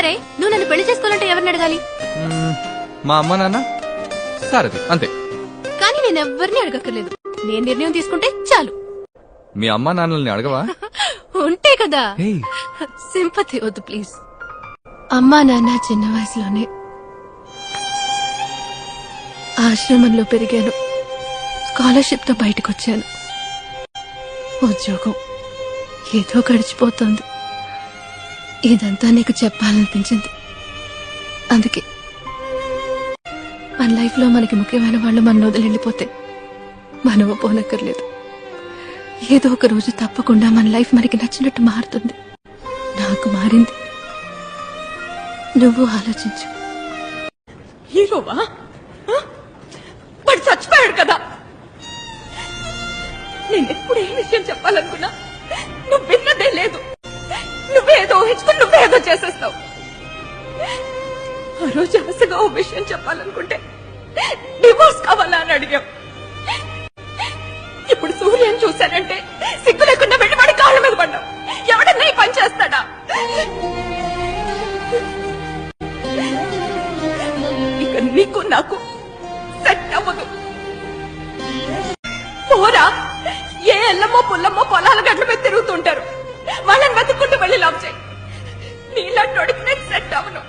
సరే నువ్వు నన్ను పెళ్లి చేసుకోవాలంటే ఎవరిని అడగాలి? మా అమ్మ నాన్న సారథి అంతే. కానీ నేను ఎవరిని అడగక్కర్లేదు, నేను నిర్ణయం తీసుకుంటే చాలు. మీ అమ్మా నాన్నల్ని అడగవా? ఉంటే కదా. సింపతి వద్దు ప్లీజ్. అమ్మా నాన్న చిన్న వయసులోనే ఆశ్రమంలో పెరిగాను. స్కాలర్షిప్ తో బయటకు వచ్చాను. ఉద్యోగం ఏదో గడిచిపోతుంది. ఇదంతా నీకు చెప్పాలనిపించింది. అందుకే మన లైఫ్ లో మనకి ముఖ్యమైన వాళ్ళు మన వదిలిపోతే మనము పోనక్కర్లేదు. ఏదో ఒక రోజు తప్పకుండా మన లైఫ్ మనకి నచ్చినట్టు మారుతుంది. నాకు మారింది. నువ్వు ఆలోచించు. హీరోవా? వాడు చచ్చిపోయాడు కదా. నేనెప్పుడు ఏ విషయం చెప్పాలనుకున్నా నువ్వు విన్నదే లేదు. నువ్వేదో ఊహించుకుని నువ్వేదో చేసేస్తావు. ఆ రోజు ఆశగా ఓ విషయం చెప్పాలనుకుంటే డివోర్స్ కావాలా అని అడిగావు. ఇప్పుడు సూర్యని చూశానంటే సిగ్గు లేకుండా వెళ్ళివాడి కాళ్ళ మీద పడ్డావు. ఎవడన్నా ఈ పని చేస్తాడా? ఇక నీకు నాకు సెట్ అవ్వదు. పోరా, ఏ ఎల్లమ్మో పుల్లమ్మో పొలాల గడ్ల మీద తిరుగుతుంటారు. వాళ్ళని వెతుక్కుంటూ వెళ్ళి లవ్ చేయి. నీలాంటి నేను సెట్ అవ్వను.